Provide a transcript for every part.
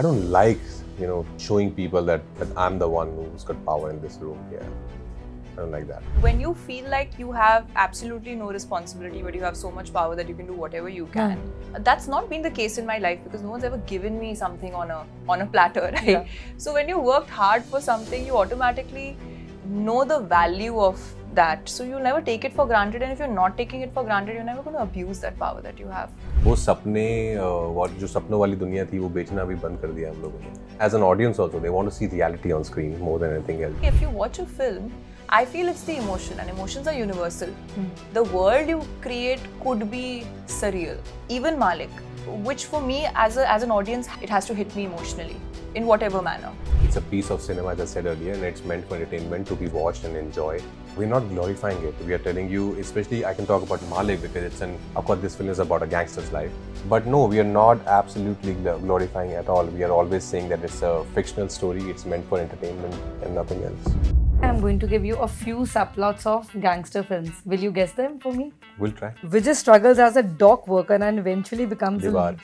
I don't like, showing people that I'm the one who's got power in this room here. I don't like that. When you feel like you have absolutely no responsibility, but you have so much power that you can do whatever you can. That's not been the case in my life because no one's ever given me something on a platter, right? Yeah. So when you worked hard for something, you automatically know the value of that. So you'll never take it for granted, and if you're not taking it for granted, you're never going to abuse that power that you have. वो सपने जो सपनों वाली दुनिया थी वो बेचना भी बंद कर दिया हम लोगों ने. As an audience also, they want to see reality on screen more than anything else. If you watch a film, I feel it's the emotion, and emotions are universal. The world you create could be surreal. Even Malik, which for me as an audience, it has to hit me emotionally in whatever manner. It's a piece of cinema, as I said earlier, and it's meant for entertainment to be watched and enjoyed. We're not glorifying it. We are telling you, especially I can talk about Malik because of course, this film is about a gangster's life. But no, we are not absolutely glorifying at all. We are always saying that it's a fictional story. It's meant for entertainment and nothing else. I'm going to give you a few subplots of gangster films. Will you guess them for me? We'll try. Vijay struggles as a dock worker and eventually becomes a Diwar. lead.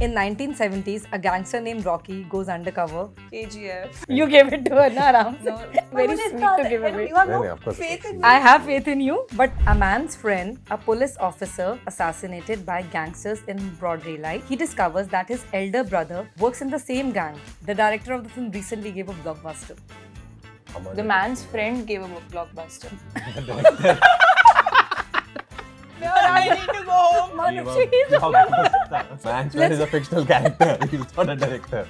In 1970s, a gangster named Rocky goes undercover. KGF. You gave it to her, na Ram? No, Very sweet to give away. You have No, no of course. faith in me. I have faith in you, but a man's friend, a police officer assassinated by gangsters in broad daylight, he discovers that his elder brother works in the same gang. The director of the film recently gave a blockbuster. The man's friend gave a blockbuster. No, I need to go home. Manushi, he's a Man's friend is a fictional character. He's not a director.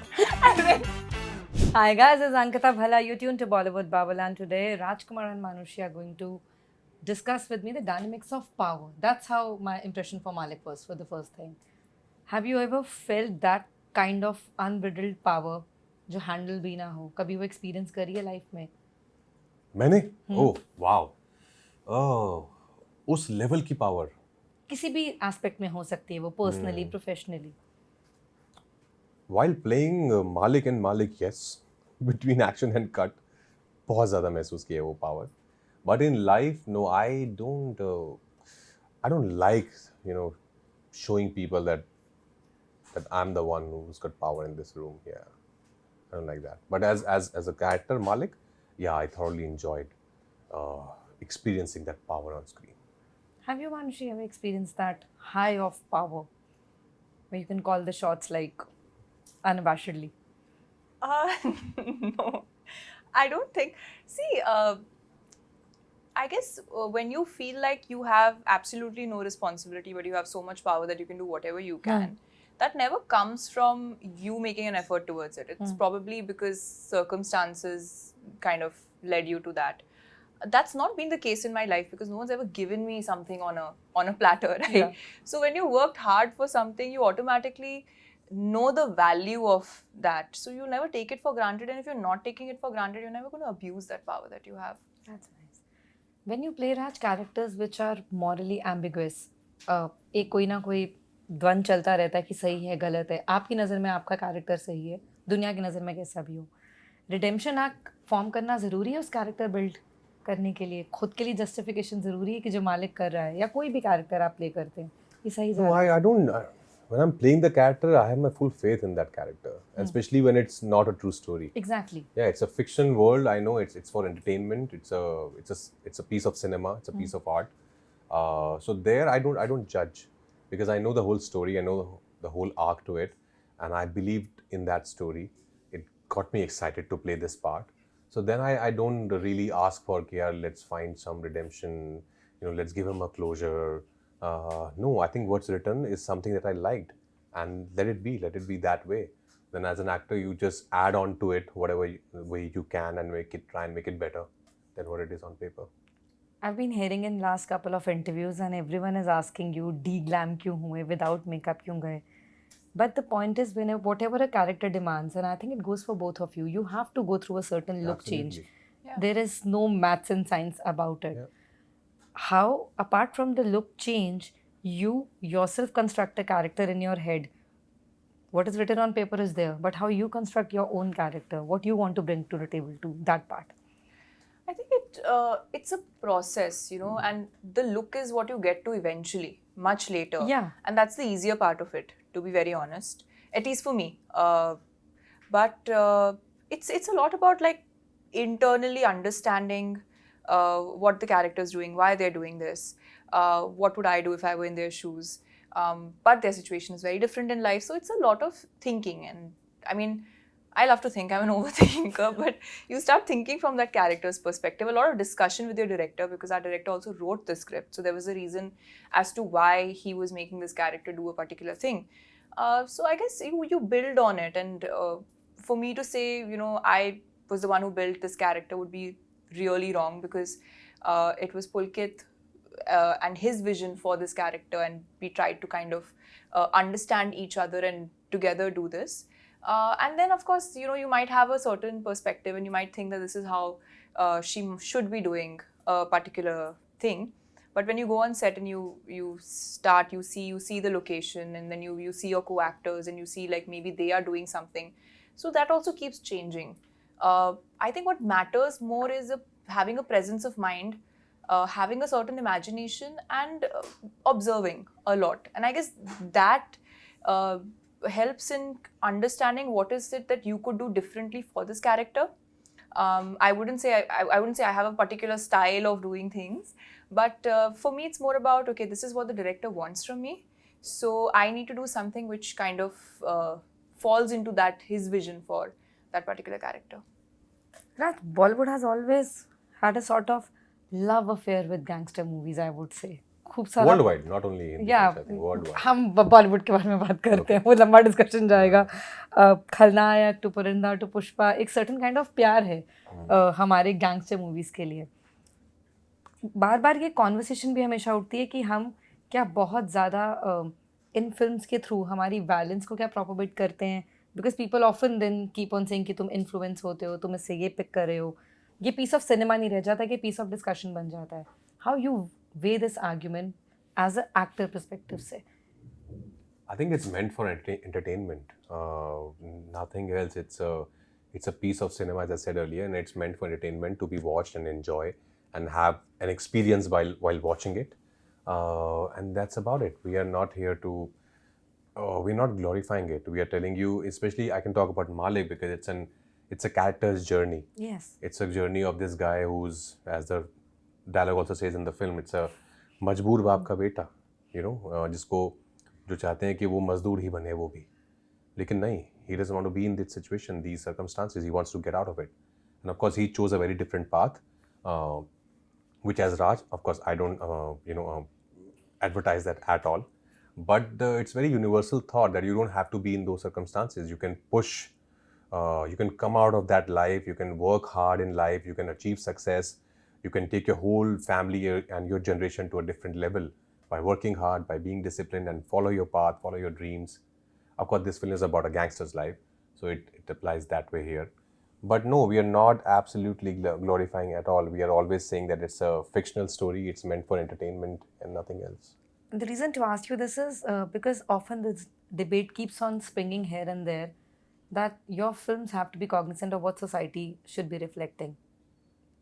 Hi guys, this is Ankita Bhala. You're tuned to Bollywood Babaland. Today, Rajkumar and Manushi are going to discuss with me the dynamics of power. That's how my impression for Malik was for the first thing. Have you ever felt that kind of unbridled power जो handle भी ना हो? कभी वो experience करी है life में? मैंने? Oh, wow. उस लेवल की पावर. किसी भी एस्पेक्ट में हो सकती है वो, personally, professionally. While playing Malik and Malik, yes, between action and cut, बहुत ज़्यादा महसूस किया वो power. But in life, no, I don't like, showing people that I'm the one who's got power in this room here. I don't like that. But as a character, Malik, yeah, I thoroughly enjoyed experiencing that power on screen. Have you, Manushi, ever experienced that high of power where you can call the shots like unabashedly? No, I don't think. See, I guess when you feel like you have absolutely no responsibility, but you have so much power that you can do whatever you can, that never comes from you making an effort towards it. It's probably because circumstances kind of led you to that. That's not been the case in my life because no one's ever given me something on a platter, right? Yeah. So when you worked hard for something, you automatically know the value of that. So you'll never take it for granted, and if you're not taking it for granted, you're never going to abuse that power that you have. That's nice. When you play Raj characters which are morally ambiguous, एक कोई ना कोई द्वंद चलता रहता है कि सही है गलत है. आपकी नज़र में आपका कैरेक्टर सही है, दुनिया की नज़र में कैसा भी हो. रिडेम्पशन आर्क फॉर्म करना ज़रूरी है उस कैरेक्टर बिल्ड करने के लिए. खुद के लिए जस्टिफिकेशन ज़रूरी है कि जो मालिक कर रहा है या कोई भी कैरेक्टर आप प्ले करते हैं ये सही जा No, रहा है. I don't. When I'm playing the character, I have my full faith in that character, especially when it's not a true story. Exactly. Yeah, it's a fiction world. I know it's for entertainment. It's a piece of cinema. It's a piece of art. So there, I don't judge because I know the whole story. I know the whole arc to it, and I believed in that story. It got me excited to play this part. So then I don't really ask for, okay, let's find some redemption. Let's give him a closure. No, I think what's written is something that I liked, and let it be that way. Then as an actor, you just add on to it whatever way you can and try and make it better than what it is on paper. I've been hearing in last couple of interviews and everyone is asking you de-glam क्यों हुए, without makeup क्यों गए. But the point is whatever a character demands, and I think it goes for both of you, you have to go through a certain look change. Absolutely. Yeah. There is no maths and science about it. Yeah. How, apart from the look change, you yourself construct a character in your head. What is written on paper is there, but how you construct your own character, what you want to bring to the table, to that part. I think it's a process, and the look is what you get to eventually, much later. Yeah. And that's the easier part of it, to be very honest. At least for me. but it's a lot about like internally understanding what the character is doing, why they're doing this, what would I do if I were in their shoes. But their situation is very different in life, so it's a lot of thinking. And I mean, I love to think, I'm an overthinker, but you start thinking from that character's perspective. A lot of discussion with your director, because our director also wrote the script, so there was a reason as to why he was making this character do a particular thing. So I guess you build on it, and for me to say, I was the one who built this character would be really wrong, because it was Pulkit and his vision for this character, and we tried to kind of understand each other and together do this. And then, of course, you might have a certain perspective, and you might think that this is how she should be doing a particular thing. But when you go on set and you see the location, and then you see your co-actors, and you see like maybe they are doing something, so that also keeps changing. I think what matters more is having a presence of mind, having a certain imagination, and observing a lot. And I guess that helps in understanding what is it that you could do differently for this character. I wouldn't say I have a particular style of doing things, but for me it's more about, okay, this is what the director wants from me, so I need to do something which kind of falls into that his vision for that particular character. Raj, Bollywood has always had a sort of love affair with gangster movies, I would say. खूब सारा Worldwide, not only in या I think worldwide. हम बॉलीवुड के बारे में बात करते हैं, वो लंबा डिस्कशन जाएगा. खलनायक टू परिंदा टू पुष्पा, एक सर्टेन काइंड ऑफ प्यार है हमारे गैंगस्टर मूवीज के लिए. बार बार ये कॉन्वर्सेशन भी हमेशा उठती है कि हम क्या बहुत ज़्यादा इन फिल्म्स के थ्रू हमारी वैलेंस को क्या प्रोपोगेट करते हैं, because people often then keep on saying कि तुम इन्फ्लुएंस होते हो, तुम इससे ये पिक कर रहे हो. ये पीस ऑफ सिनेमा नहीं रह जाता कि पीस ऑफ डिस्कशन बन जाता है. How you weigh this argument as an actor perspective say? I think it's meant for entertainment, nothing else. It's a piece of cinema, as I said earlier, and it's meant for entertainment, to be watched and enjoy and have an experience while watching it, and that's about it. We are not here to we're not glorifying it. We are telling you, especially I can talk about Malik because it's a character's journey. Yes, It's a journey of this guy who's, as the dialogue also says in the film, it's a मजबूर बाप का बेटा, जिसको जो चाहते हैं कि वो मजदूर ही बने वो भी, लेकिन नहीं, he doesn't want to be in this situation, these circumstances, he wants to get out of it. And of course he chose a very different path, which as Raj, of course I don't advertise that at all, but it's very universal thought that you don't have to be in those circumstances. You can push, you can come out of that life, you can work hard in life, you can achieve success. You can take your whole family and your generation to a different level by working hard, by being disciplined, and follow your path, follow your dreams. Of course, this film is about a gangster's life, so it applies that way here. But no, we are not absolutely glorifying at all. We are always saying that it's a fictional story, it's meant for entertainment and nothing else. the reason to ask you this is because often this debate keeps on springing here and there that your films have to be cognizant of what society should be reflecting.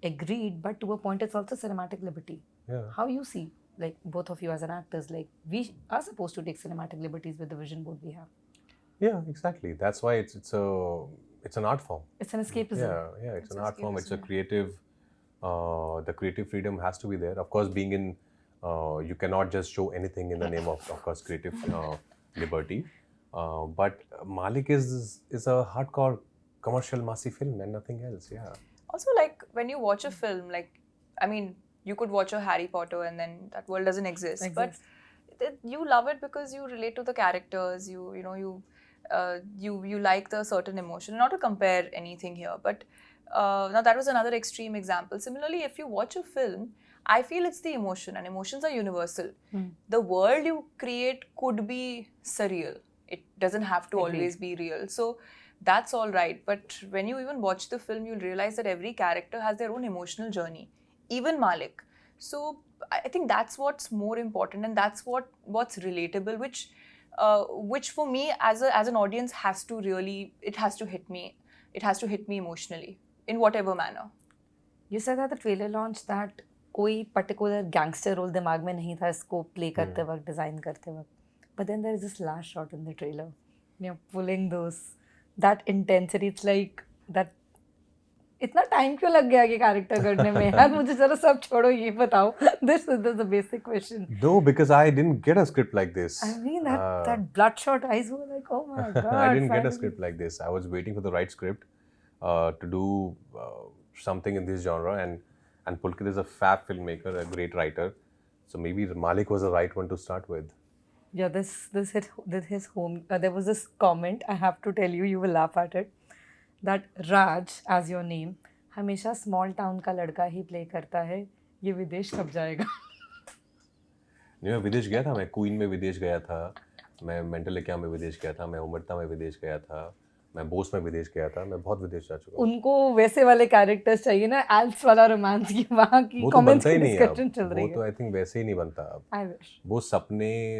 Agreed, but to a point it's also cinematic liberty. Yeah. How you see, like both of you as an actors, like we are supposed to take cinematic liberties with the vision board we have. Yeah, exactly. That's why it's an art form. It's an escapism. Yeah, it's an art form. It's a escapism, creative. The creative freedom has to be there. Of course, being in, you cannot just show anything in the name of course, creative liberty. But Malik is a hardcore commercial massy film and nothing else. Yeah. Also, like when you watch a film, like, I mean, you could watch a Harry Potter and then that world doesn't exist. But you love it because you relate to the characters. You like the certain emotion. Not to compare anything here, but now that was another extreme example. Similarly, if you watch a film, I feel it's the emotion, and emotions are universal. The world you create could be surreal. It doesn't have to always be real. So that's all right, but when you even watch the film, you'll realize that every character has their own emotional journey, even Malik. So I think that's what's more important, and that's what's relatable, which for me as an audience has to hit me. It has to hit me emotionally in whatever manner. You said at the trailer launch that कोई particular gangster role दिमाग में नहीं था इसको play करते वक्त, design करते वक्त. But then there is this last shot in the trailer. You're pulling those that intensity, it's like that. इतना टाइम क्यों लग गया ये कैरेक्टर करने में यार? मुझे जरा सब छोड़ो, ये बताओ. This is the basic question. No, because I didn't get a script like this. I mean that bloodshot eyes were like, oh my god. I didn't get a finally. script like this. I was waiting for the right script to do something in this genre, and Pulkit is a fab filmmaker, a great writer. So maybe Malik was the right one to start with. Yeah, this his home. There was this comment. I have to tell you, you will laugh at it. That Raj, as your name, हमेशा small town का लड़का ही play करता है. ये विदेश कब जाएगा? नहीं, मैं विदेश गया था. मैं क्वीन में विदेश गया था. मैं मेंटल एक्या में विदेश गया था. मैं उमरता में विदेश गया था. मैं बोस में विदेश गया था. मैं बहुत विदेश जा चुका हूँ. उनको वैसे वाले कैरेक्टर्स चाहिए ना, एल्प्स वाला रोमांस की वहाँ की वो तो कमेंट्स बनता की ही नहीं है डिस्कशन चल अब. रही वो तो है. आई थिंक वैसे ही नहीं बनता अब. I wish. वो सपने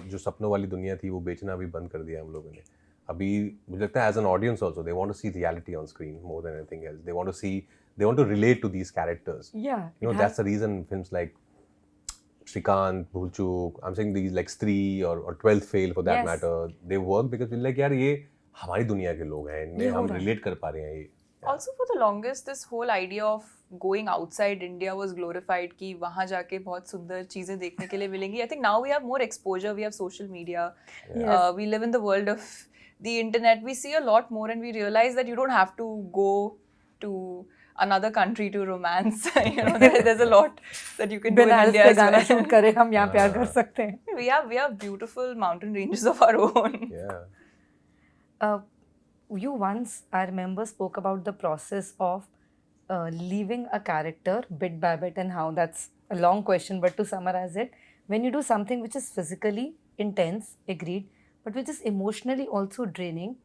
जो सपनों वाली दुनिया थी वो बेचना भी बंद कर दिया हम लोगों ने. अभी मुझे लगता है as an audience also they want to see reality on screen more than anything else. They want to relate to these characters. या You know, that's the reason films like Shrikant, Bhulchuk, I'm saying these like Stree or 12th Fail for that Yes. matter, they work because we're like यार ये हमारी दुनिया के लोग हैं, इनमें ये हो हम रहा है. relate कर पा रहे हैं ये. Also, for the longest, this whole idea of going outside India was glorified कि वहाँ जाके बहुत सुंदर चीजें देखने के लिए मिलेंगी. I think now we have more exposure. We have social media. Yes. We live in the world of the internet. We see a lot more, and we realize that you don't have to go to another country to romance. You know, there's a lot that you can do in Banaras India पे as गाना well. Shoot करे, हम यहाँ प्यार कर सकते हैं. We have beautiful mountain ranges of our own. Yeah. You once, I remember, spoke about the process of leaving a character bit by bit, and how that's a long question, but to summarize it, when you do something which is physically intense, agreed, but which is emotionally also draining,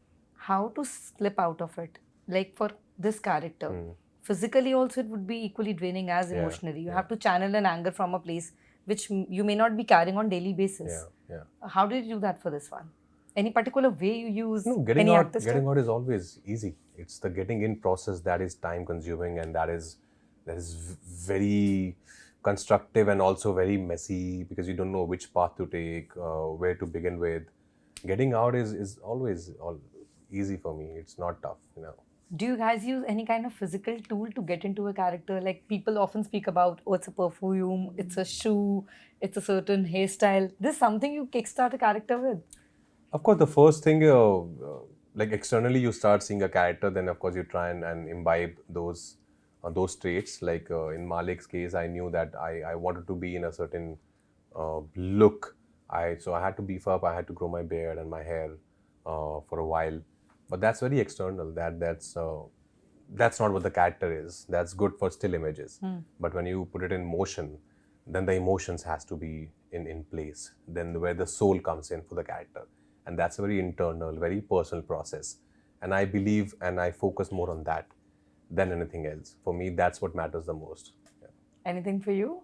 how to slip out of it? Like for this character, physically also it would be equally draining as Yeah, emotionally. You yeah. have to channel an anger from a place which you may not be carrying on daily basis. Yeah, yeah. How did you do that for this one? Any particular way you use? No, getting any out artist? is always easy. It's the getting in process that is time consuming, and that is very constructive and also very messy because you don't know which path to take, where to begin with. Getting out is always easy for me. It's not tough, you know. Do you guys use any kind of physical tool to get into a character? Like people often speak about, oh, it's a perfume, it's a shoe, it's a certain hairstyle. This is something you kickstart a character with. Of course, the first thing, like externally, you start seeing a character. Then, of course, you try and imbibe those traits. Like in Malik's case, I knew that I wanted to be in a certain look. So I had to beef up. I had to grow my beard and my hair for a while. But that's very external. That's not what the character is. That's good for still images. But when you put it in motion, then the emotions has to be in place. Then where the soul comes in for the character. And that's a very internal, very personal process. And I believe and I focus more on that than anything else. For me, that's what matters the most. Yeah. Anything for you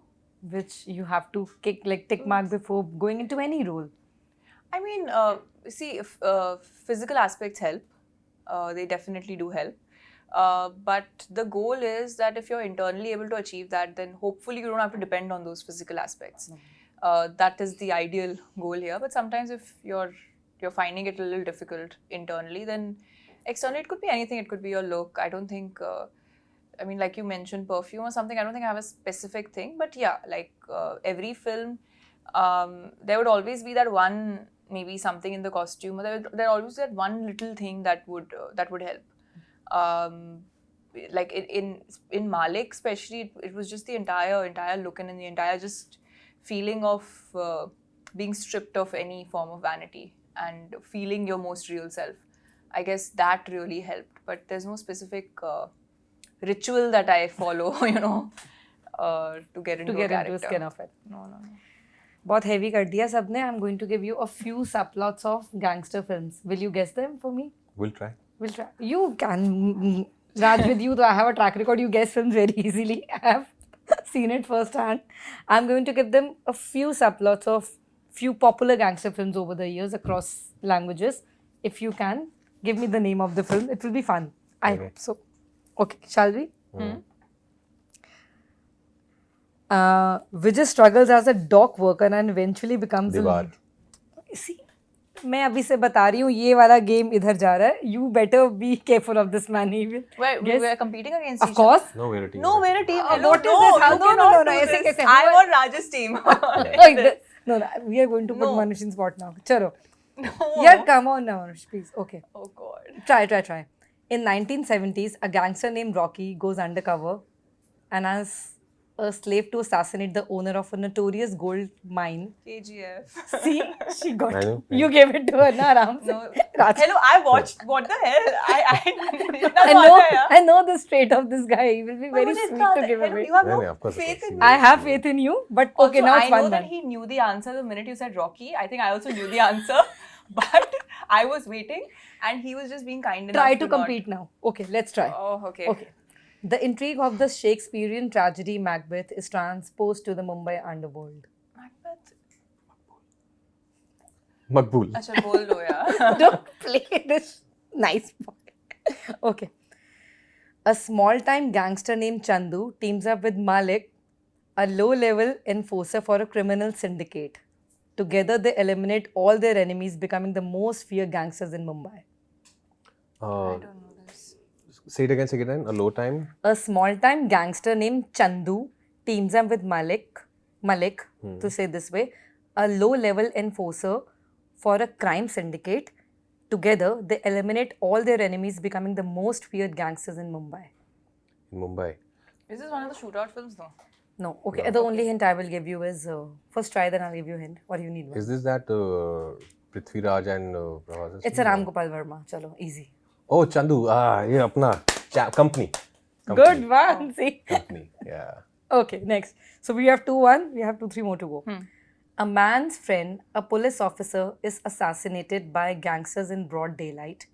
which you have to tick mark before going into any role? I mean, see, if, physical aspects help. They definitely do help. But the goal is that if you're internally able to achieve that, then hopefully you don't have to depend on those physical aspects. That is the ideal goal here. But sometimes if you're finding it a little difficult internally, then externally it could be anything. It could be your look. I don't think, I mean, like you mentioned, perfume or something. I don't think I have a specific thing. But yeah, like every film, there would always be that one, maybe something in the costume. Or there always that one little thing that would help. Like in Malik especially, it was just the entire look and the entire just feeling of being stripped of any form of vanity and feeling your most real self. I guess that really helped. But there's no specific ritual that I follow, you know, to get into a character. Into skin of it. No. बहुत heavy कर दिया सबने. I'm going to give you a few subplots of gangster films. Will you guess them for me? We'll try. We'll try. You can. Raj, with you, though, I have a track record. You guess films very easily. I have seen it firsthand. I'm going to give them a few subplots of few popular gangster films over the years across languages. If you can, give me the name of the film. It will be fun. I hope so. Okay, shall we? Vijay struggles as a dock worker and eventually becomes Diwar. a lead. See, मैं अभी से बता रही हूँ ये वाला game इधर जा रहा है. You better be careful of this man. He will. Wait, Guess. we were competing against Of each other. course. No, we're a team. No, we're a team. Hello, what is no, this? How you can- cannot no, do ऐसे this. कैसे? I Who- want Raj's team. Oh, no, we are going to put No. Manush in spot now. Chalo. No. Yeah, come on now, Manush, please. Okay. Oh God. Try. In 1970s, a gangster named Rocky goes undercover and as a slave to assassinate the owner of a notorious gold mine. KGF. See, she got I know. You gave it to her, na, aram se. No. Raj. Hello, I watched. What the hell? I know the straight of this guy. He will be very मुझे sweet इतना to give hello, away. you have No, no of course, of faith course. in You me. I have faith in you, but okay, Also, now I it's know 1-1. that he knew the answer the minute you said Rocky. I think I also knew the answer, but I was waiting, and he was just being kind enough Try to not- compete now. Okay, let's try. Oh, okay. Okay. The intrigue of the Shakespearean tragedy Macbeth is transposed to the Mumbai underworld. Macbeth. Makbul. अच्छा बोल दो यार. Don't play this nice boy. Okay. A small-time gangster named Chandu teams up with Malik, a low-level enforcer for a criminal syndicate. Together, they eliminate all their enemies, becoming the most feared gangsters in Mumbai. I don't know this. Say it again. A low time. A small-time gangster named Chandu teams up with Malik, to say this way, a low-level enforcer for a crime syndicate. Together, they eliminate all their enemies, becoming the most feared gangsters in Mumbai. In Mumbai. Is this one of the shootout films though? No, okay. The only hint I will give you is first try, then I'll give you a hint. Or you need one. Is this that Prithviraj and Prabhas? It's a Ram Gopal Verma. Chalo, easy. Oh, Chandu. ये अपना company. Good one. See. Company. Yeah. Okay, next. So we have 2-1. We have 2-3 more to go. A man's friend, a police officer, is assassinated by gangsters in broad daylight.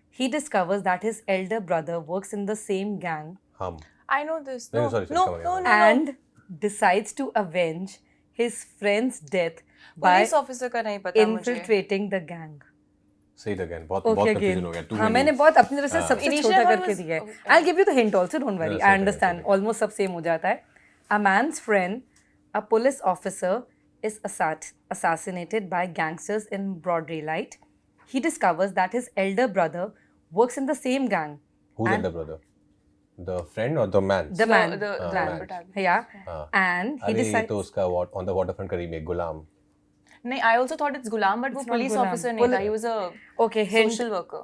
He discovers that his elder brother works in the same gang Hum. I know this. No, No, sorry, no, come again. no, no, no. and decides to avenge his friend's death by Police officer का नहीं पता मुझे. infiltrating the gang. Say it again. बहुत Okay, confusion again. हो गया. Too हाँ many. मैंने बहुत अपनी तरफ से सबसे Initial छोटा one करके was- दिया है. okay. I'll give you the hint also. Don't worry. No, I say it understand. again. Almost सब same हो जाता है. A man's friend, a police officer, is assassinated by gangsters in broad daylight. He discovers that his elder brother works in the same gang. Who's and elder brother? The friend or the man? The man. The man. protagonist. Yeah. हाँ. And he अरे ये decides. तो उसका on the waterfront का remake गुलाम. नहीं, I also thought it's Gulam, but वो not police Ghulam. officer नहीं था. He was a Okay, hint. social worker.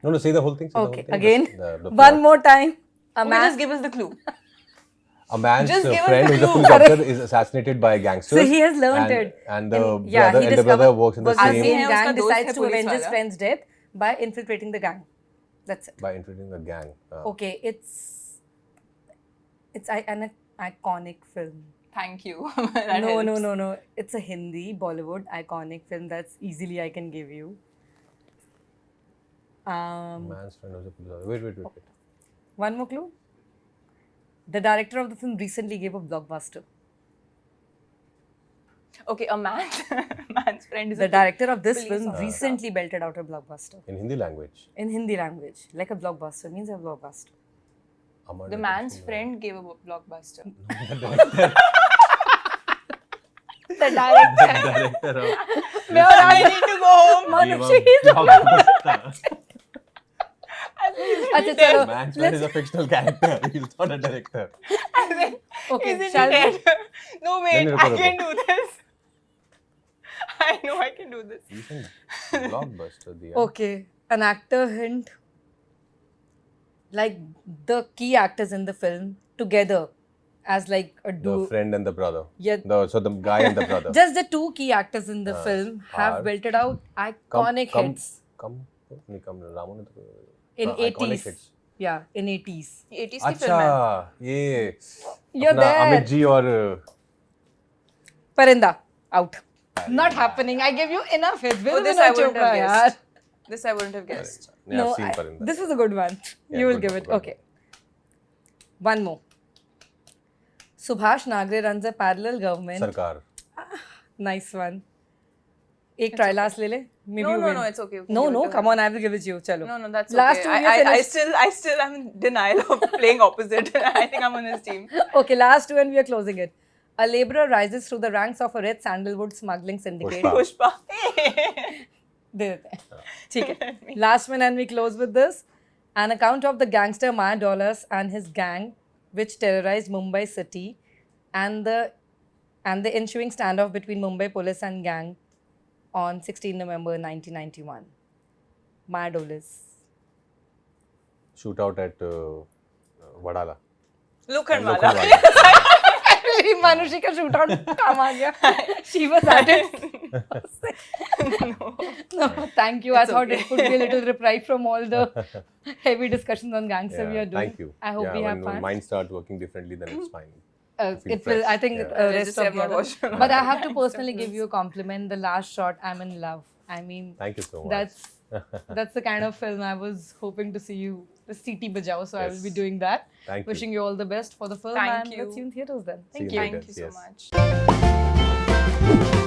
No, say the whole thing. Say the Okay, whole thing. again. The One plot. more time. A Okay, man. just give us the clue. A man's Just give us friend the who's a clue. police officer is assassinated by gangsters. So he has learned and, it. And the yeah, brother, he elder brother works in the works in same the same है, gang, उसका दोस्त decides है to police avenge his वाला. friend's death by infiltrating the gang. That's it. by infiltrating the gang. Okay, it's an iconic film. Thank you. That No, helps. no. It's a Hindi Bollywood iconic film that's easily I can give you. Man's friend was a police officer. Wait. One more clue. The director of the film recently gave a blockbuster. Okay, a man's friend is The a director of this police film officer. recently belted out a blockbuster In Hindi language. in Hindi language. Like a blockbuster means a blockbuster. Amar The Nath man's Singh. friend gave a blockbuster. The director. Director of No, I need to go home. Manushi, he's a blockbuster. अच्छा चलो Man's friend is a fictional character. He's not a director. okay Isn't shall he we dead? No, wait, No, I no. can do this. I know I can do this. Recent blockbuster दिया. okay an actor hint like the key actors in the film together as like a The duo friend and the brother. yeah So the guy and the brother. just the two key actors in the film have are- belted out iconic hits नहीं कम रामू ने तो in iconic 80s hits. yeah in 80s 80s की film है. अच्छा ये You're अपना there. Amit ji और Parinda out not happening I give you enough hits Oh, this I wouldn't have guessed. This I wouldn't have guessed. Yeah, no I've seen I- Parinda. this was a good one Yeah, you will good give one, it good okay one more Subhash Nagre runs a parallel government सरकार. nice one एक try last ले ले maybe No, you no, win. no, it's okay. You can no give it no to come her. on I will give it to you chalo No, that's last okay. two we are I finished. still am in denial of playing opposite. I think I'm on his team. Okay, last two and we are closing it. A laborer rises through the ranks of a red sandalwood smuggling syndicate. Pushpa. Pushpa. दे देते हैं ठीक है last one and we close with this an account of the gangster Maya Dollars and his gang which terrorized Mumbai city and the ensuing standoff between Mumbai police and gang on 16 November 1991 Maya Dollars Shootout at Vadala. Lokhandwala. Lokhandwala. finally Manushi ka shootout काम आ गया she was at it no thank you I It's thought okay. it would be a little reprieve from all the heavy discussions on gangster we are doing Thank you. I hope yeah, we have when fun mind starts working differently, then it's fine. feel it will I fresh, think yeah. rest Just of have the not other watched it. but I have to personally give you a compliment the last shot I'm in love I mean Thank you so much. that's the kind of film I was hoping to see you the CT Bajao so I will be Yes. doing that Thank you. wishing you all the best for the film Thank and you. let's see you in theaters then See you in thank you theaters. Thank you so Yes. much.